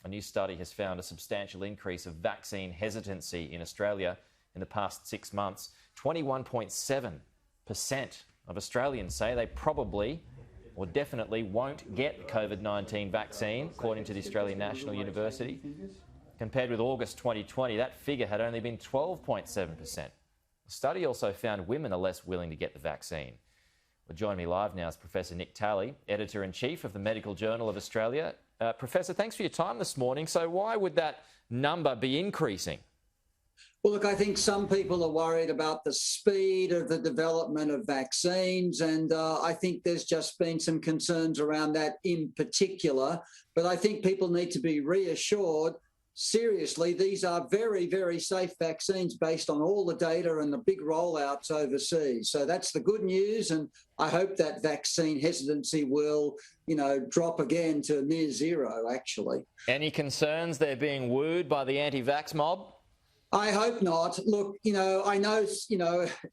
A new study has found a substantial increase of vaccine hesitancy in Australia in the past 6 months. 21.7% of Australians say they probably or definitely won't get the COVID-19 vaccine, according to the Australian National University. Compared with August 2020, that figure had only been 12.7%. The study also found women are less willing to get the vaccine. Well, joining me live now is Professor Nick Talley, Editor-in-Chief of the Medical Journal of Australia. Professor, thanks for your time this morning. So why would that number be increasing? Well, look, I think some people are worried about the speed of the development of vaccines, and I think there's just been some concerns around that in particular. But I think people need to be reassured. Seriously, these are very, very safe vaccines based on all the data and the big rollouts overseas. So that's the good news, and I hope that vaccine hesitancy will, drop again to near zero, actually. Any concerns they're being wooed by the anti-vax mob? I hope not. Look, I know,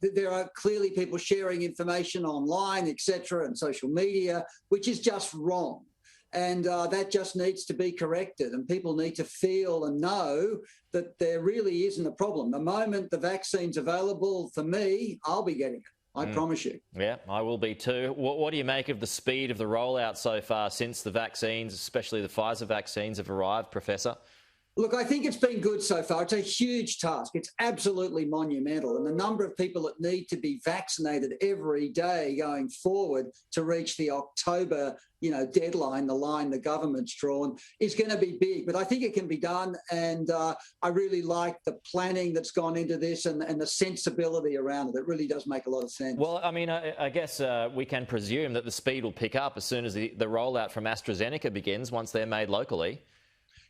there are clearly people sharing information online, etc., and social media, which is just wrong. And that just needs to be corrected. And people need to feel and know that there really isn't a problem. The moment the vaccine's available, for me, I'll be getting it. I promise you. Yeah, I will be too. What do you make of the speed of the rollout so far since the vaccines, especially the Pfizer vaccines, have arrived, Professor? Look, I think it's been good so far. It's a huge task. It's absolutely monumental. And the number of people that need to be vaccinated every day going forward to reach the October, deadline, the line the government's drawn, is going to be big. But I think it can be done. And I really like the planning that's gone into this and the sensibility around it. It really does make a lot of sense. Well, I mean, I guess we can presume that the speed will pick up as soon as the rollout from AstraZeneca begins, once they're made locally.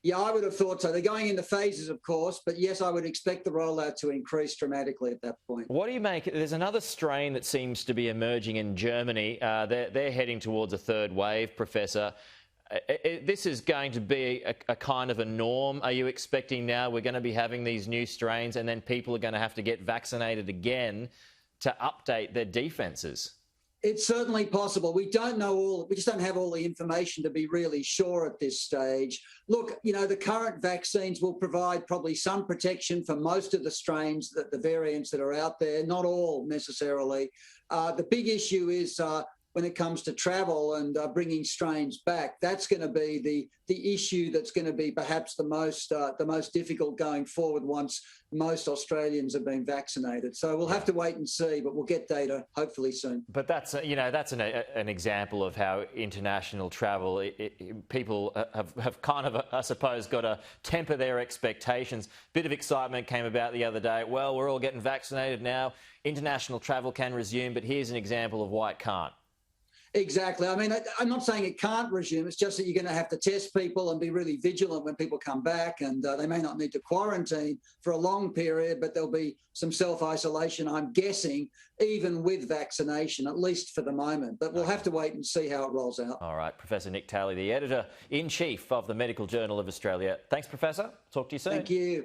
Yeah, I would have thought so. They're going into phases, of course, but yes, I would expect the rollout to increase dramatically at that point. What do you make? There's another strain that seems to be emerging in Germany. They're heading towards a third wave, Professor. This is going to be a kind of a norm. Are you expecting now we're going to be having these new strains and then people are going to have to get vaccinated again to update their defences? It's certainly possible. We don't know we just don't have all the information to be really sure at this stage. Look, the current vaccines will provide probably some protection for most of the strains, the variants that are out there, not all necessarily. The big issue is when it comes to travel and bringing strains back. That's going to be the issue that's going to be perhaps the most difficult going forward once most Australians have been vaccinated. So we'll have to wait and see, but we'll get data hopefully soon. But that's an example of how international travel, people have kind of, I suppose, got to temper their expectations. Bit of excitement came about the other day. Well, we're all getting vaccinated now. International travel can resume, but here's an example of why it can't. Exactly. I mean, I'm not saying it can't resume. It's just that you're going to have to test people and be really vigilant when people come back, and they may not need to quarantine for a long period, but there'll be some self-isolation, I'm guessing, even with vaccination, at least for the moment. But we'll have to wait and see how it rolls out. All right. Professor Nick Talley, the Editor-in-Chief of the Medical Journal of Australia. Thanks, Professor. Talk to you soon. Thank you.